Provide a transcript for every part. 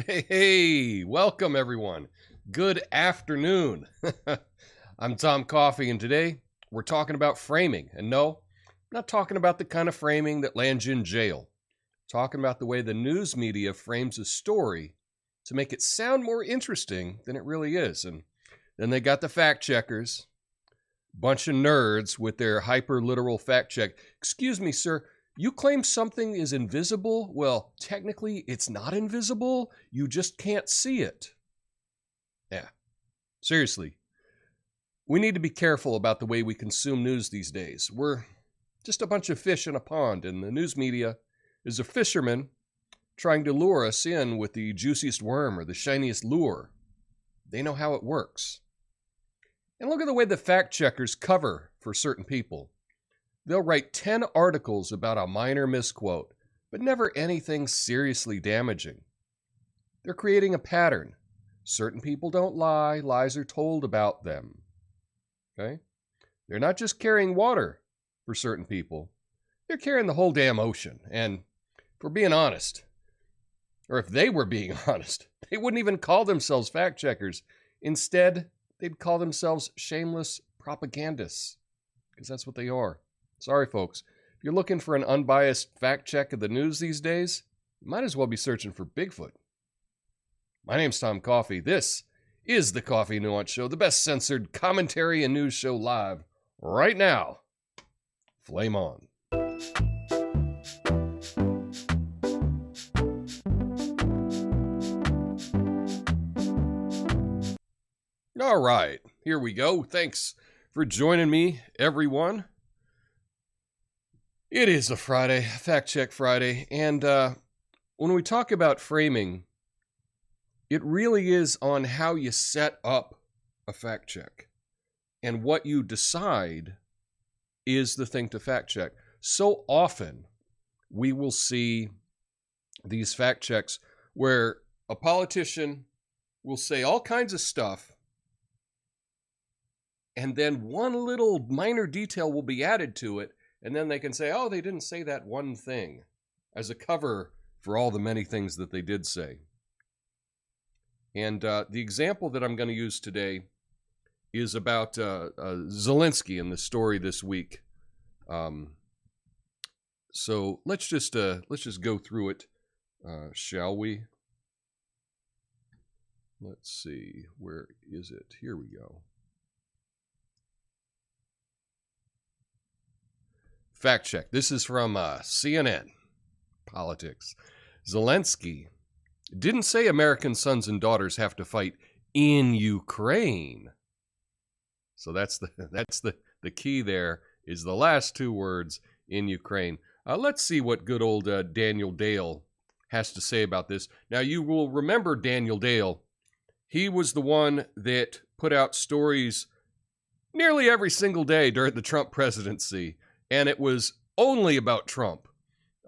Hey, welcome everyone. Good afternoon. I'm Tom Coffey, and today we're talking about framing. And no, I'm not talking about the kind of framing that lands you in jail. I'm talking about the way the news media frames a story to make it sound more interesting than it really is. And then they got the fact checkers, bunch of nerds with their hyper literal fact check. Excuse me, sir. You claim something is invisible? Well, technically, it's not invisible. You just can't see it. Yeah, seriously. We need to be careful about the way we consume news these days. We're just a bunch of fish in a pond, and the news media is a fisherman trying to lure us in with the juiciest worm or the shiniest lure. They know how it works. And look at the way the fact checkers cover for certain people. They'll write 10 articles about a minor misquote, but never anything seriously damaging. They're creating a pattern. Certain people don't lie, lies are told about them. Okay? They're not just carrying water for certain people, they're carrying the whole damn ocean. And if we're being honest, or if they were being honest, they wouldn't even call themselves fact checkers. Instead, they'd call themselves shameless propagandists, because that's what they are. Sorry, folks. If you're looking for an unbiased fact check of the news these days, you might as well be searching for Bigfoot. My name's Tom Coffey. This is the Coffee Nuance Show, the best censored commentary and news show live right now. Flame on. All right, here we go. Thanks for joining me, everyone. It is a Friday, Fact Check Friday, and when we talk about framing, it really is on how you set up a fact check, and what you decide is the thing to fact check. So often, we will see these fact checks where a politician will say all kinds of stuff, and then one little minor detail will be added to it, and then they can say, oh, they didn't say that one thing as a cover for all the many things that they did say. And the example that I'm going to use today is about Zelensky in the story this week. So let's just go through it, shall we? Let's see, where is it? Here we go. Fact check. This is from CNN Politics. Zelensky didn't say American sons and daughters have to fight in Ukraine. So that's the key there, is the last two words, in Ukraine. Let's see what good old Daniel Dale has to say about this. Now, you will remember Daniel Dale. He was the one that put out stories nearly every single day during the Trump presidency, and it was only about Trump.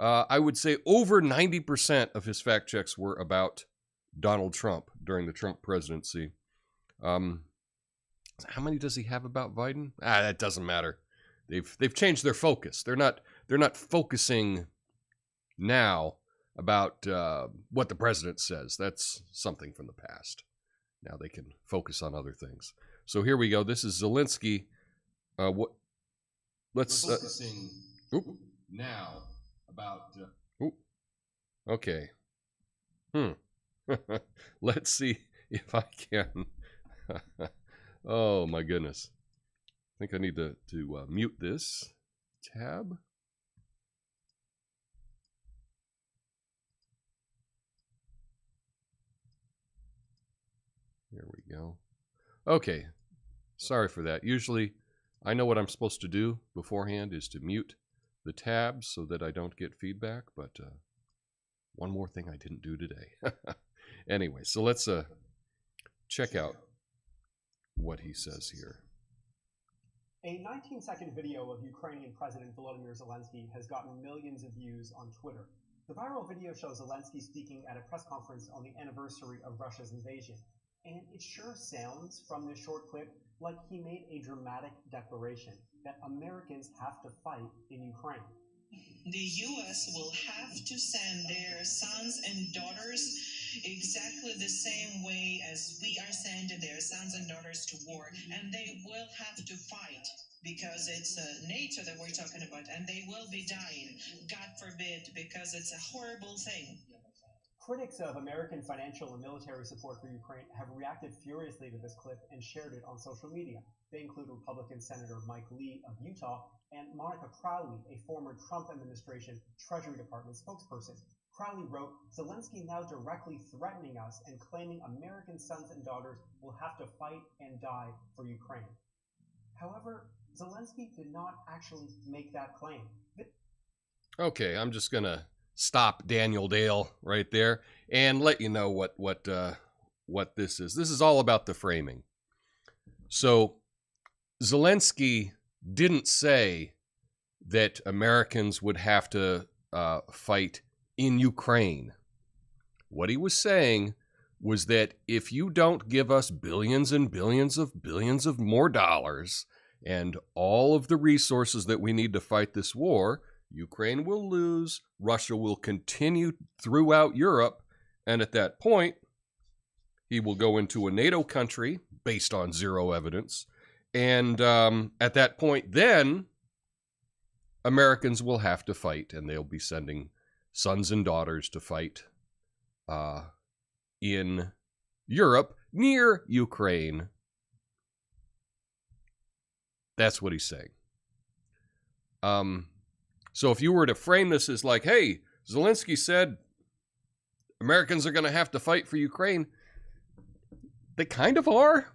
I would say over 90% of his fact checks were about Donald Trump during the Trump presidency. How many does he have about Biden? That doesn't matter. They've changed their focus. They're not focusing now about what the president says. That's something from the past. Now they can focus on other things. So here we go. This is Zelensky. Let's focusing now about. Okay. Let's see if I can. Oh my goodness. I think I need to mute this tab. There we go. Okay. Sorry for that. Usually I know what I'm supposed to do beforehand is to mute the tabs so that I don't get feedback, but one more thing I didn't do today. Anyway, so let's check out what he says here. A 19-second video of Ukrainian President Volodymyr Zelensky has gotten millions of views on Twitter. The viral video shows Zelensky speaking at a press conference on the anniversary of Russia's invasion. And it sure sounds, from this short clip, like he made a dramatic declaration that Americans have to fight in Ukraine. The U.S. will have to send their sons and daughters exactly the same way as we are sending their sons and daughters to war, and they will have to fight because it's NATO that we're talking about, and they will be dying, God forbid, because it's a horrible thing. Critics of American financial and military support for Ukraine have reacted furiously to this clip and shared it on social media. They include Republican Senator Mike Lee of Utah and Monica Crowley, a former Trump administration Treasury Department spokesperson. Crowley wrote, "Zelensky now directly threatening us and claiming American sons and daughters will have to fight and die for Ukraine." However, Zelensky did not actually make that claim. Okay, I'm just gonna stop Daniel Dale right there and let you know what this is. This is all about the framing. So Zelensky didn't say that Americans would have to fight in Ukraine. What he was saying was that if you don't give us billions and billions of more dollars and all of the resources that we need to fight this war, Ukraine will lose, Russia will continue throughout Europe, and at that point, he will go into a NATO country based on zero evidence, and at that point, then Americans will have to fight, and they'll be sending sons and daughters to fight in Europe near Ukraine. That's what he's saying. So if you were to frame this as like, hey, Zelensky said Americans are going to have to fight for Ukraine, they kind of are.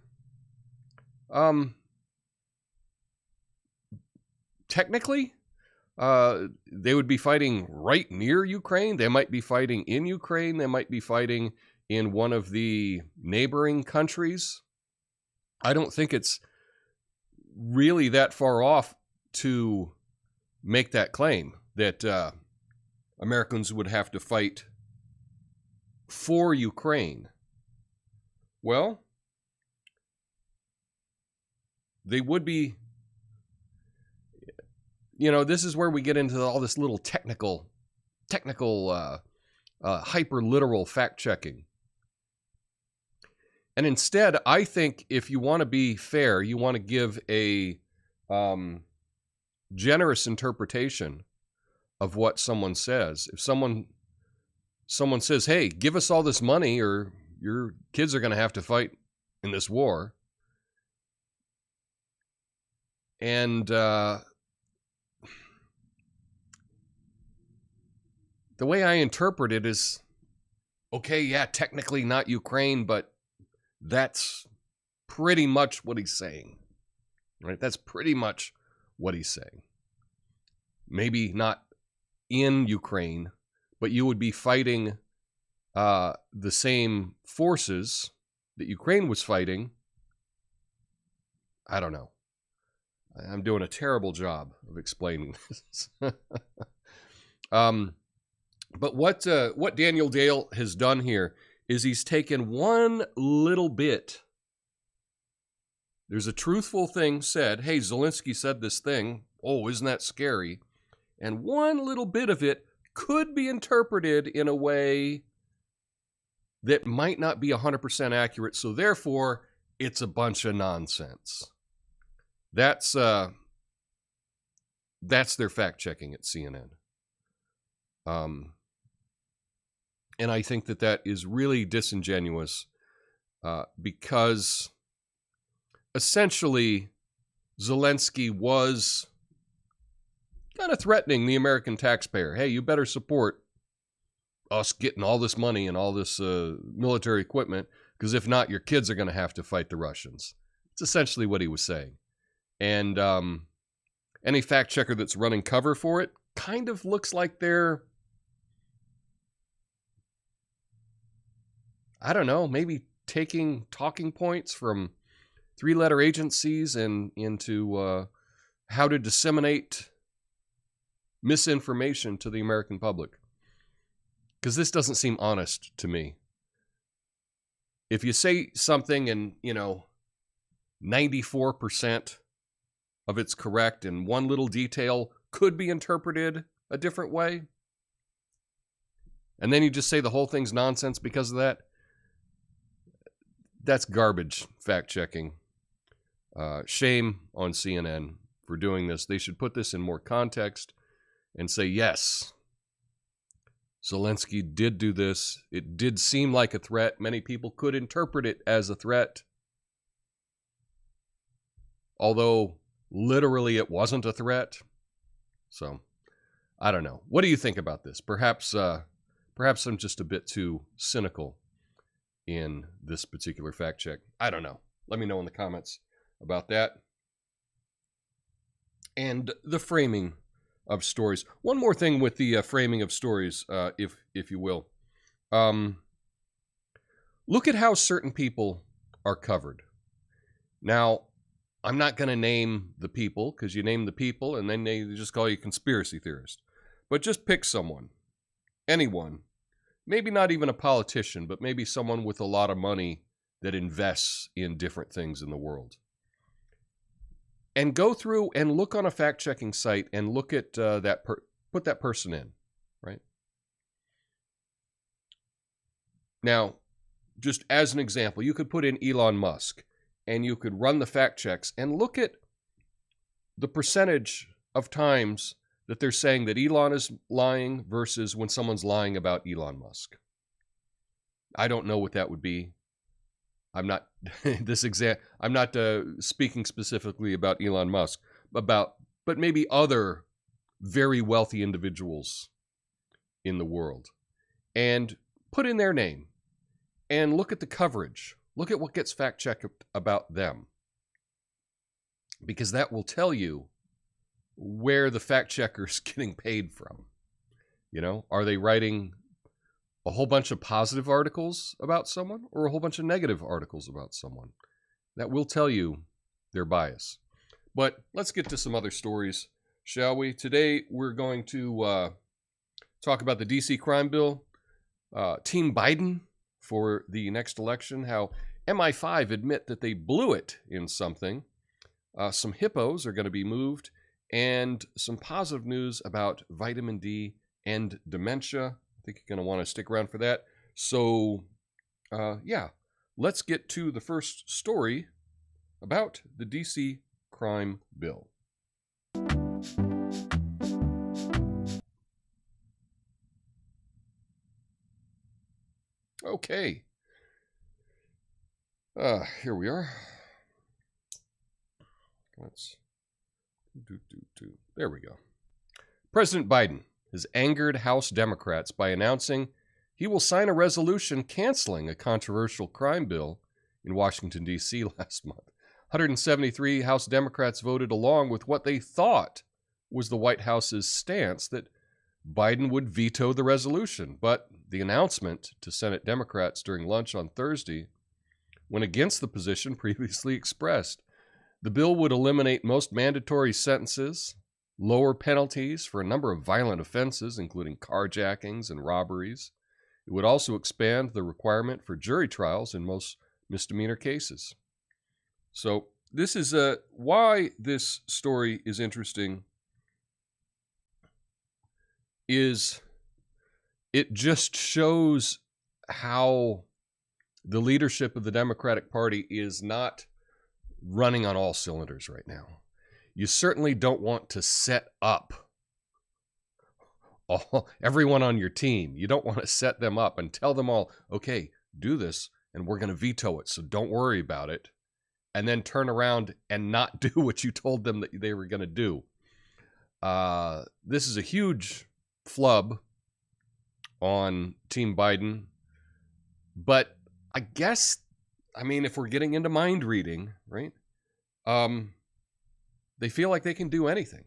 Technically, they would be fighting right near Ukraine. They might be fighting in Ukraine. They might be fighting in one of the neighboring countries. I don't think it's really that far off to make that claim that Americans would have to fight for Ukraine. Well, they would be, this is where we get into all this little technical hyper-literal fact-checking. And instead, I think if you want to be fair, you want to give a generous interpretation of what someone says. If someone says, hey, give us all this money or your kids are going to have to fight in this war. And the way I interpret it is, okay, yeah, technically not Ukraine, but that's pretty much what he's saying, right? That's pretty much what he's saying. Maybe not in Ukraine, but you would be fighting the same forces that Ukraine was fighting. I don't know. I'm doing a terrible job of explaining this. But what Daniel Dale has done here is he's taken one little bit. There's a truthful thing said. Hey, Zelensky said this thing. Oh, isn't that scary? And one little bit of it could be interpreted in a way that might not be 100% accurate. So therefore, it's a bunch of nonsense. That's their fact checking at CNN. And I think that is really disingenuous because essentially Zelensky was kind of threatening the American taxpayer. Hey, you better support us getting all this money and all this military equipment, because if not, your kids are going to have to fight the Russians. It's essentially what he was saying. And any fact checker that's running cover for it kind of looks like they're, I don't know, maybe taking talking points from three-letter agencies and into how to disseminate misinformation to the American public. Because this doesn't seem honest to me. If you say something and, 94% of it's correct and one little detail could be interpreted a different way, and then you just say the whole thing's nonsense because of that, that's garbage fact-checking. Shame on CNN for doing this. They should put this in more context and say, yes, Zelensky did do this. It did seem like a threat. Many people could interpret it as a threat, although literally it wasn't a threat. So, I don't know. What do you think about this? Perhaps I'm just a bit too cynical in this particular fact check. I don't know. Let me know in the comments about that. And the framing of stories. One more thing with the framing of stories, if you will. Look at how certain people are covered. Now, I'm not going to name the people, because you name the people and then they just call you conspiracy theorist. But just pick someone, anyone, maybe not even a politician, but maybe someone with a lot of money that invests in different things in the world. And go through and look on a fact-checking site and look at put that person in, right? Now, just as an example, you could put in Elon Musk and you could run the fact checks and look at the percentage of times that they're saying that Elon is lying versus when someone's lying about Elon Musk. I don't know what that would be. I'm not speaking specifically about Elon Musk, but maybe other very wealthy individuals in the world, and put in their name and look at the coverage. Look at what gets fact-checked about them, because that will tell you where the fact-checker's getting paid from. You know, are they writing a whole bunch of positive articles about someone or a whole bunch of negative articles about someone? That will tell you their bias. But let's get to some other stories, shall we? Today we're going to talk about the DC crime bill, Team Biden for the next election, how MI5 admit that they blew it in something, some hippos are going to be moved, and some positive news about vitamin D and dementia. I think you're going to want to stick around for that. So, yeah, let's get to the first story about the DC crime bill. Okay. Here we are. Let's there we go. President Biden has angered House Democrats by announcing he will sign a resolution canceling a controversial crime bill in Washington, D.C. last month. 173 House Democrats voted along with what they thought was the White House's stance that Biden would veto the resolution, but the announcement to Senate Democrats during lunch on Thursday went against the position previously expressed. The bill would eliminate most mandatory sentences, lower penalties for a number of violent offenses, including carjackings and robberies. It would also expand the requirement for jury trials in most misdemeanor cases. So this is why this story is interesting. Is it just shows how the leadership of the Democratic Party is not running on all cylinders right now. You certainly don't want to set up everyone on your team. You don't want to set them up and tell them all, okay, do this, and we're going to veto it, so don't worry about it, and then turn around and not do what you told them that they were going to do. This is a huge flub on Team Biden, but I guess, I mean, if we're getting into mind reading, right? They feel like they can do anything,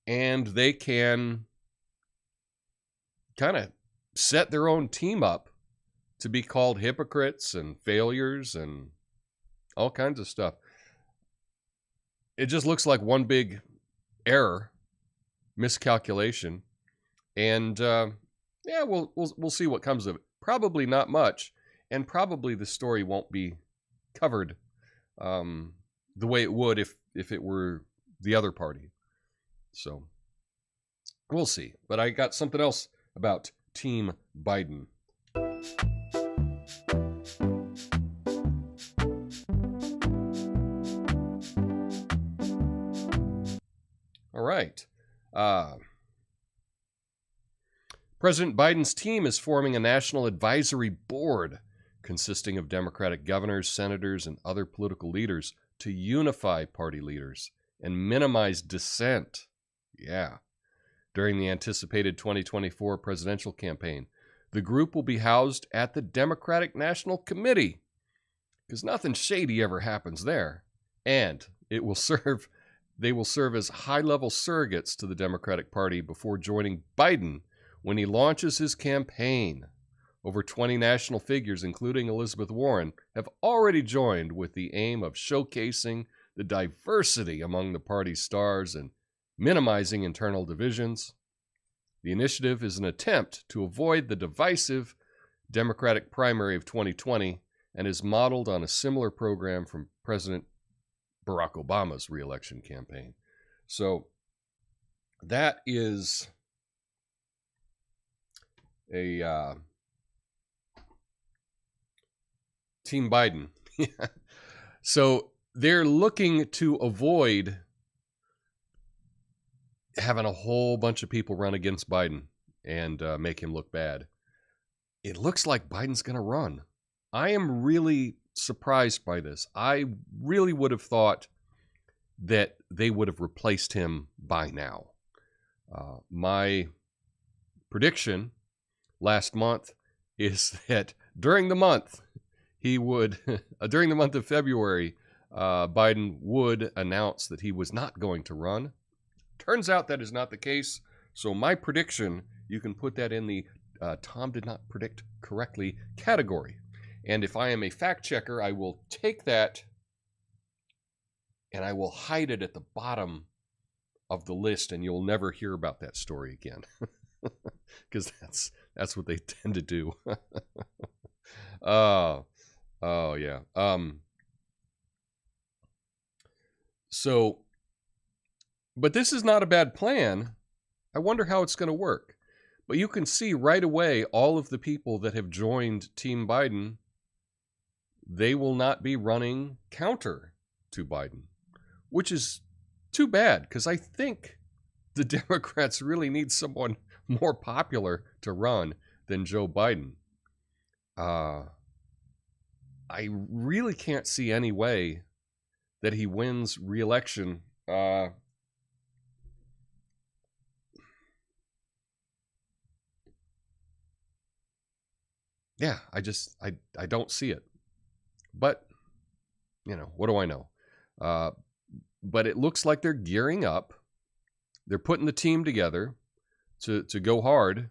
and they can kind of set their own team up to be called hypocrites and failures and all kinds of stuff. It just looks like one big error, miscalculation, and yeah, we'll see what comes of it. Probably not much, and probably the story won't be covered the way it would if it were the other party. So we'll see. But I got something else about Team Biden. All right. President Biden's team is forming a national advisory board consisting of Democratic governors, senators, and other political leaders to unify party leaders and minimize dissent. Yeah. During the anticipated 2024 presidential campaign, the group will be housed at the Democratic National Committee, because nothing shady ever happens there. And they will serve as high-level surrogates to the Democratic Party before joining Biden when he launches his campaign. Over 20 national figures, including Elizabeth Warren, have already joined with the aim of showcasing the diversity among the party's stars and minimizing internal divisions. The initiative is an attempt to avoid the divisive Democratic primary of 2020 and is modeled on a similar program from President Barack Obama's re-election campaign. So that is a Team Biden. So they're looking to avoid having a whole bunch of people run against Biden and make him look bad. It looks like Biden's going to run. I am really surprised by this. I really would have thought that they would have replaced him by now. My prediction last month is that during the month of February, Biden would announce that he was not going to run. Turns out that is not the case. So my prediction, you can put that in the Tom did not predict correctly category. And if I am a fact checker, I will take that and I will hide it at the bottom of the list, and you'll never hear about that story again. Because that's what they tend to do. Oh yeah. So, but this is not a bad plan. I wonder how it's going to work. But you can see right away all of the people that have joined Team Biden, they will not be running counter to Biden, which is too bad, because I think the Democrats really need someone more popular to run than Joe Biden. I really can't see any way that he wins re-election. Yeah, I don't see it. But, what do I know? But it looks like they're gearing up. They're putting the team together to go hard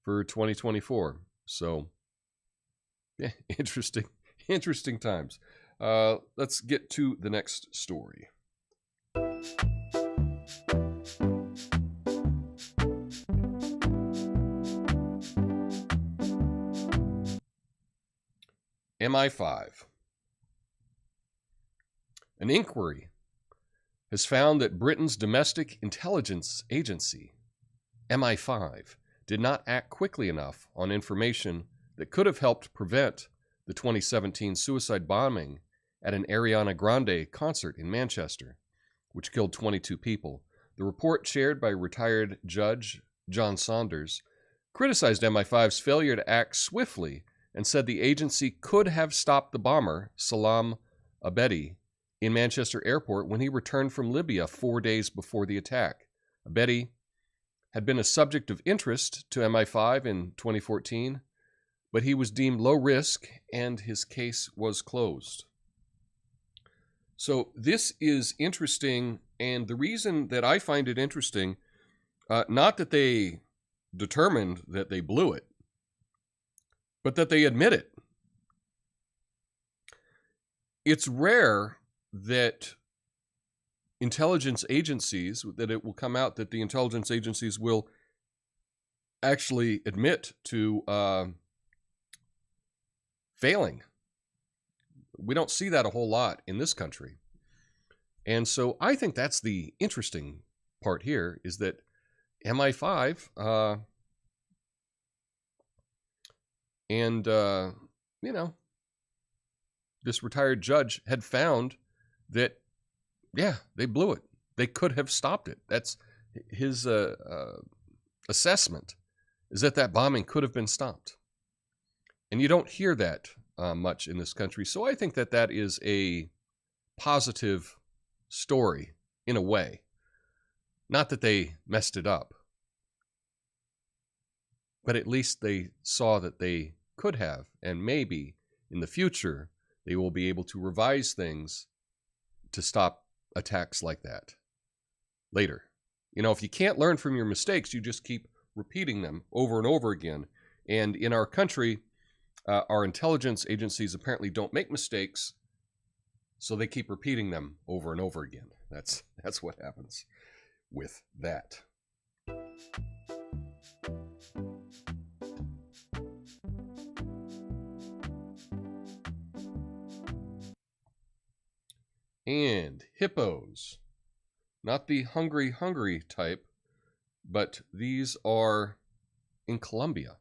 for 2024. So, yeah, interesting times. Let's get to the next story. MI5. An inquiry has found that Britain's domestic intelligence agency, MI5, did not act quickly enough on information that could have helped prevent the 2017 suicide bombing at an Ariana Grande concert in Manchester, which killed 22 people. The report, shared by retired Judge John Saunders, criticized MI5's failure to act swiftly and said the agency could have stopped the bomber, Salam Abedi, in Manchester Airport when he returned from Libya 4 days before the attack. Abedi had been a subject of interest to MI5 in 2014, but he was deemed low risk and his case was closed. So this is interesting, and the reason that I find it interesting, not that they determined that they blew it, but that they admit it. It's rare that intelligence agencies, that it will come out that the intelligence agencies will actually admit to failing. We don't see that a whole lot in this country. And so I think that's the interesting part here, is that MI5 and, you know, this retired judge had found that, yeah, they blew it. They could have stopped it. That's his assessment, is that that bombing could have been stopped. And you don't hear that much in this country. So I think that that is a positive story in a way. Not that they messed it up, but at least they saw that they could have, and maybe in the future they will be able to revise things to stop attacks like that later. You know, if you can't learn from your mistakes, you just keep repeating them over and over again. And in our country, our intelligence agencies apparently don't make mistakes, so they keep repeating them over and over again. That's what happens with that. And hippos, not the hungry type, but these are in Colombia.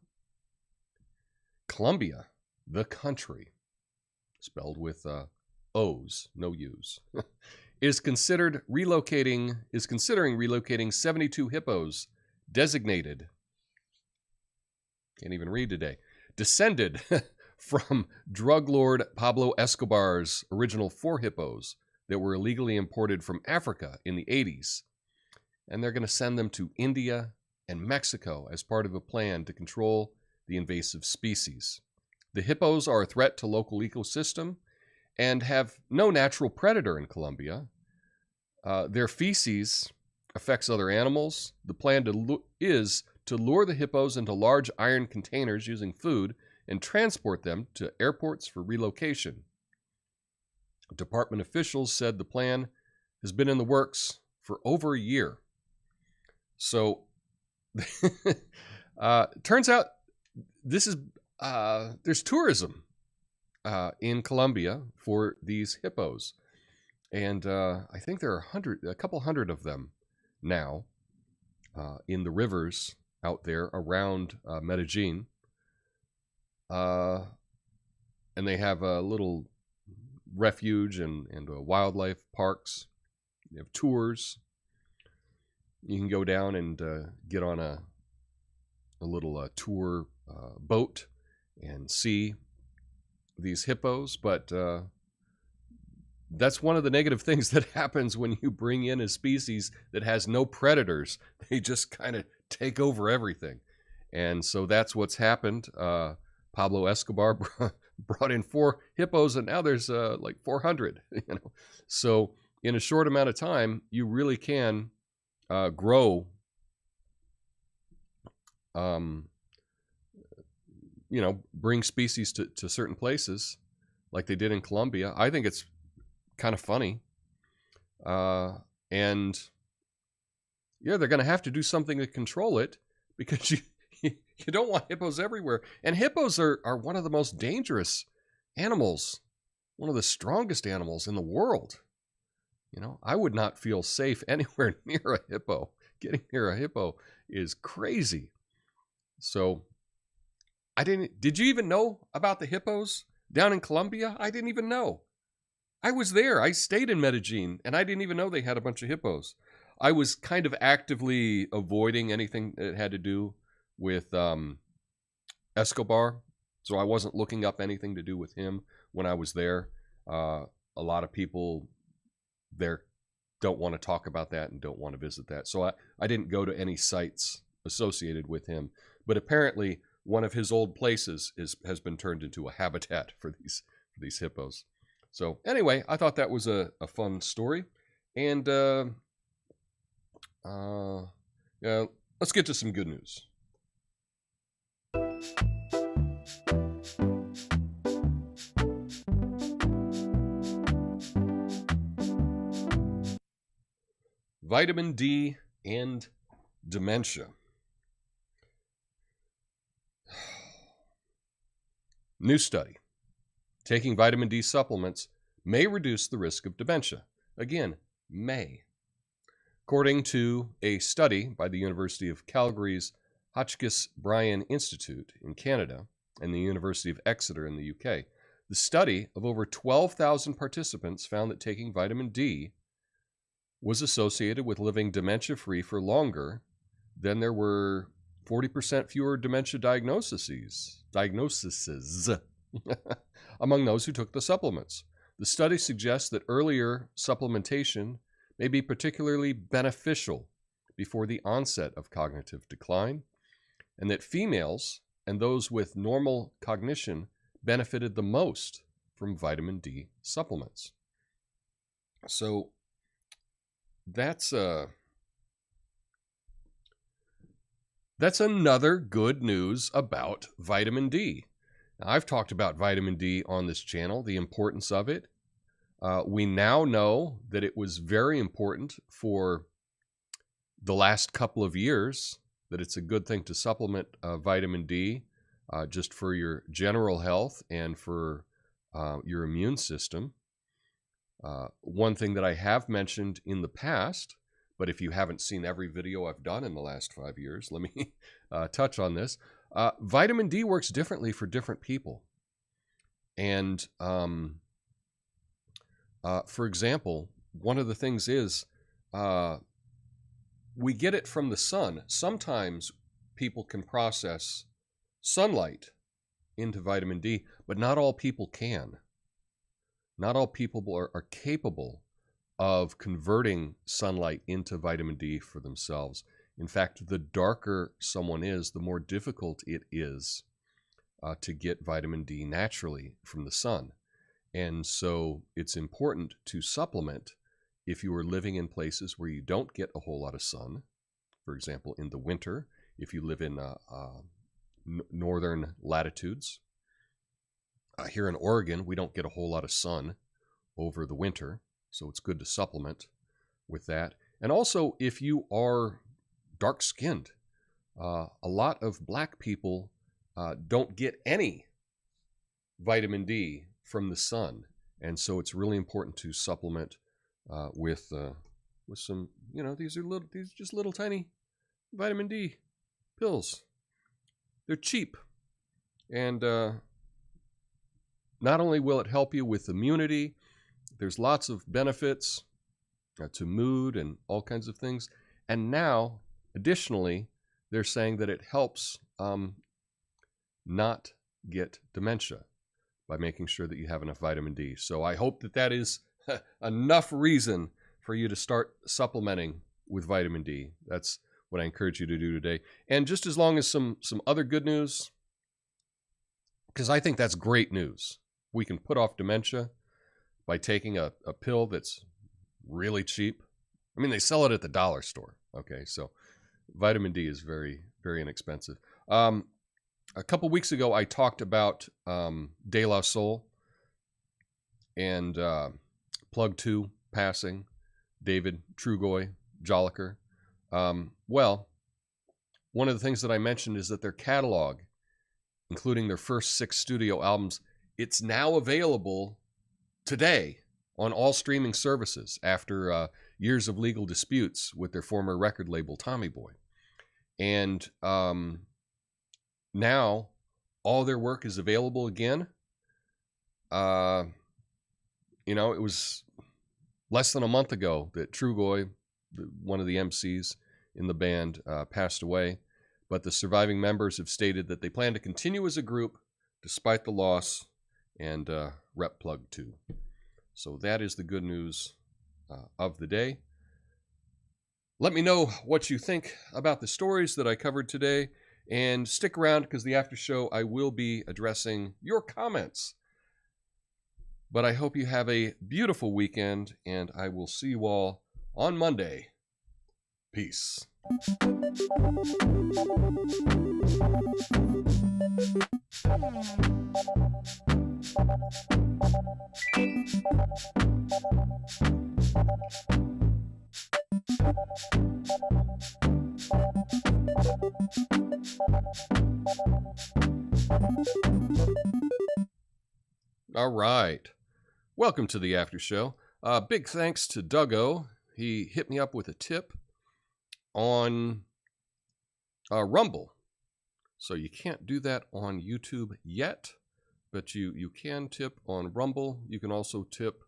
Colombia, the country, spelled with O's, no U's, is considering relocating 72 hippos designated, can't even read today, descended from drug lord Pablo Escobar's original 4 hippos that were illegally imported from Africa in the 80s. And they're going to send them to India and Mexico as part of a plan to control the invasive species. The hippos are a threat to local ecosystem and have no natural predator in Colombia. Their feces affects other animals. The plan is to lure the hippos into large iron containers using food and transport them to airports for relocation. Department officials said the plan has been in the works for over a year. So, turns out this is there's tourism in Colombia for these hippos, and I think there are a couple hundred of them now in the rivers out there around Medellin, and they have a little refuge and wildlife parks. They have tours. You can go down and get on a little tour boat and see these hippos, but that's one of the negative things that happens when you bring in a species that has no predators. They just kind of take over everything. And so that's what's happened. Pablo Escobar brought in 4 hippos, and now there's like 400. You know, so in a short amount of time, you really can grow, you know, bring species to certain places like they did in Colombia. I think it's kind of funny. And yeah, they're going to have to do something to control it, because you don't want hippos everywhere. And hippos are one of the most dangerous animals, one of the strongest animals in the world. You know, I would not feel safe anywhere near a hippo. Getting near a hippo is crazy. So did you even know about the hippos down in Colombia? I didn't even know. I was there. I stayed in Medellin, and I didn't even know they had a bunch of hippos. I was kind of actively avoiding anything that had to do with Escobar, so I wasn't looking up anything to do with him when I was there. A lot of people there don't want to talk about that and don't want to visit that, so I didn't go to any sites associated with him. But apparently, one of his old places has been turned into a habitat for these hippos. So anyway, I thought that was a fun story, and yeah, let's get to some good news. Vitamin D and dementia. New study. Taking vitamin D supplements may reduce the risk of dementia. Again, May. According to a study by the University of Calgary's Hotchkiss Bryan Institute in Canada and the University of Exeter in the UK, the study of over 12,000 participants found that taking vitamin D was associated with living dementia-free for longer than there were 40% fewer dementia diagnoses among those who took the supplements. The study suggests that earlier supplementation may be particularly beneficial before the onset of cognitive decline, and that females and those with normal cognition benefited the most from vitamin D supplements. So that's another good news about vitamin D. Now, I've talked about vitamin D on this channel, the importance of it. We now know that it was very important for the last couple of years, that it's a good thing to supplement vitamin D just for your general health and for your immune system. One thing that I have mentioned in the past, but if you haven't seen every video I've done in the last 5 years, let me touch on this. Vitamin D works differently for different people. And for example, one of the things is we get it from the sun. Sometimes people can process sunlight into vitamin D, but not all people can. Not all people are capable of converting sunlight into vitamin D for themselves. In fact, the darker someone is, the more difficult it is to get vitamin D naturally from the sun. And so it's important to supplement if you are living in places where you don't get a whole lot of sun. For example, in the winter, if you live in northern latitudes. Here in Oregon, we don't get a whole lot of sun over the winter, so it's good to supplement with that. And also, if you are dark-skinned, a lot of black people don't get any vitamin D from the sun, and so it's really important to supplement with some, these are just little tiny vitamin D pills. They're cheap, and not only will it help you with immunity, there's lots of benefits to mood and all kinds of things. And now, additionally, they're saying that it helps not get dementia by making sure that you have enough vitamin D. So I hope that that is enough reason for you to start supplementing with vitamin D. That's what I encourage you to do today. And just as long as some other good news, because I think that's great news. We can put off dementia by taking a pill that's really cheap. I mean, they sell it at the dollar store. Okay, so vitamin D is very, very inexpensive. A couple weeks ago, I talked about De La Soul and Plug 2 passing, David Trugoy Joliker. Well, one of the things that I mentioned is that their catalog, including their first 6 studio albums, it's now available today on all streaming services after years of legal disputes with their former record label, Tommy Boy. And now all their work is available again. It was less than a month ago that Trugoy, one of the MCs in the band, passed away. But the surviving members have stated that they plan to continue as a group despite the loss and rep Plug 2. So that is the good news of the day. Let me know what you think about the stories that I covered today, and stick around because the after show I will be addressing your comments. But I hope you have a beautiful weekend, and I will see you all on Monday. Peace. All right. Welcome to the after show. Big thanks to Doug O he hit me up with a tip on Rumble. So you can't do that on YouTube yet, but you can tip on Rumble. You can also tip,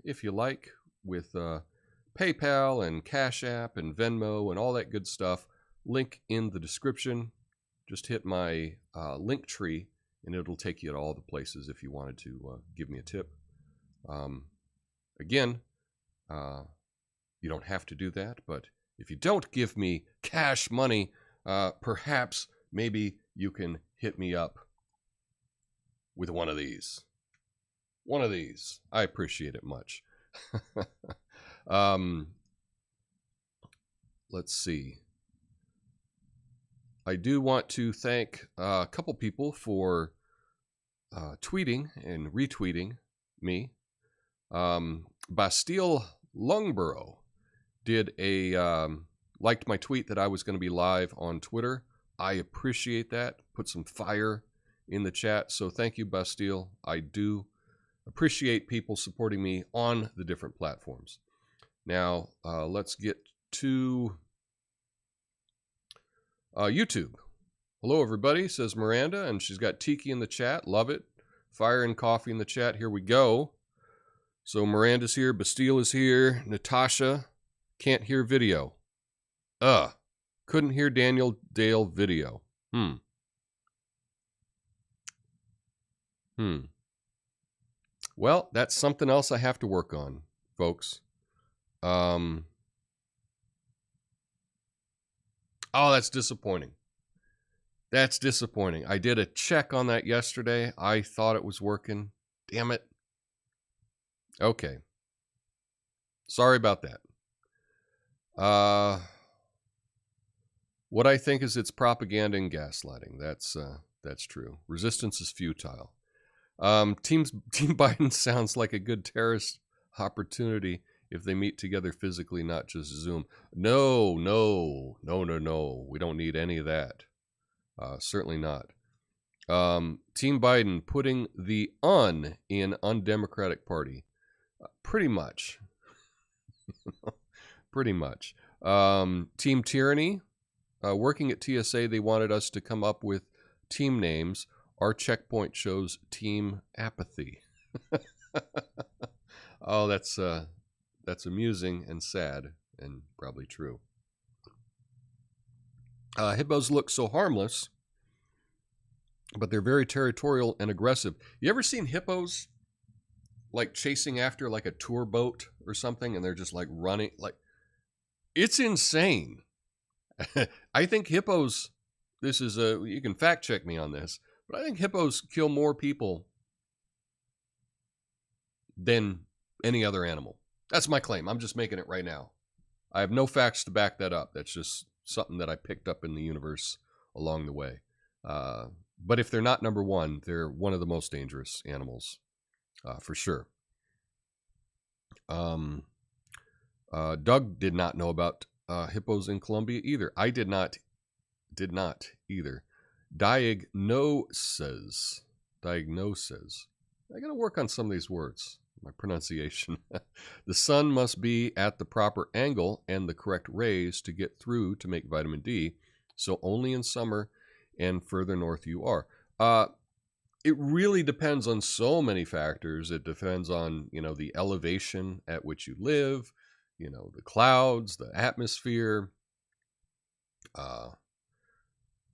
if you like, with PayPal and Cash App and Venmo and all that good stuff. Link in the description. Just hit my link tree, and it'll take you to all the places if you wanted to give me a tip. Again, you don't have to do that, but if you don't give me cash money, perhaps maybe you can hit me up with one of these. One of these. I appreciate it much. Let's see. I do want to thank a couple people for tweeting and retweeting me. Bastille Lungborough did liked my tweet that I was going to be live on Twitter. I appreciate that. Put some fire in the chat. So thank you, Bastille. I do appreciate people supporting me on the different platforms. Now, let's get to YouTube. Hello, everybody, says Miranda, and she's got Tiki in the chat. Love it. Fire and coffee in the chat. Here we go. So Miranda's here. Bastille is here. Natasha. Can't hear video. Couldn't hear Daniel Dale video. Well, that's something else I have to work on, folks. Oh, that's disappointing. That's disappointing. I did a check on that yesterday. I thought it was working. Damn it. Okay. Sorry about that. What I think is it's propaganda and gaslighting. That's true. Resistance is futile. Team Biden sounds like a good terrorist opportunity if they meet together physically, not just Zoom. No. We don't need any of that. Certainly not. Team Biden putting the in undemocratic party. Pretty much. Pretty much. Team Tyranny. Working at TSA, they wanted us to come up with team names. Our checkpoint shows Team Apathy. Oh, that's amusing and sad and probably true. Hippos look so harmless, but they're very territorial and aggressive. You ever seen hippos like chasing after like a tour boat or something, and they're just like running? Like, it's insane. I think hippos, this is you can fact check me on this, but I think hippos kill more people than any other animal. That's my claim. I'm just making it right now. I have no facts to back that up. That's just something that I picked up in the universe along the way. But if they're not number one, they're one of the most dangerous animals, for sure. Doug did not know about hippos in Colombia either. I did not either. Diagnoses. I got to work on some of these words. My pronunciation. The sun must be at the proper angle and the correct rays to get through to make vitamin D. So only in summer and further north you are. It really depends on so many factors. It depends on, the elevation at which you live, the clouds, the atmosphere,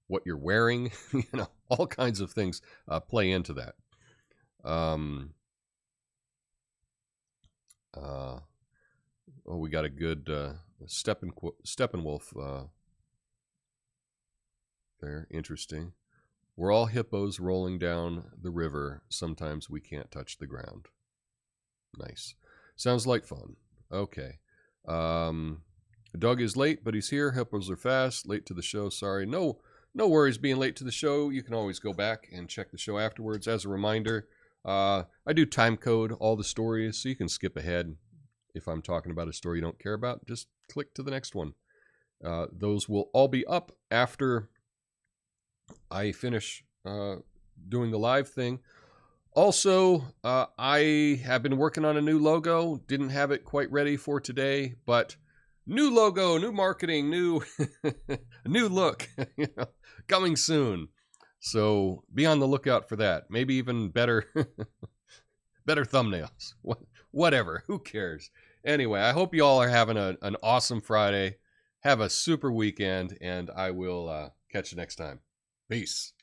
what you're wearing, all kinds of things play into that. We got a good Steppenwolf there. Interesting. We're all hippos rolling down the river. Sometimes we can't touch the ground. Nice. Sounds like fun. Okay. Doug is late, but he's here. Hippos are fast. Late to the show. Sorry. No worries being late to the show. You can always go back and check the show afterwards. As a reminder, I do time code all the stories, so you can skip ahead. If I'm talking about a story you don't care about, just click to the next one. Those will all be up after I finish doing the live thing. Also, I have been working on a new logo. Didn't have it quite ready for today, but new logo, new marketing, new new look, coming soon. So be on the lookout for that. Maybe even better, better thumbnails. Whatever. Who cares? Anyway, I hope you all are having an awesome Friday. Have a super weekend, and I will catch you next time. Peace.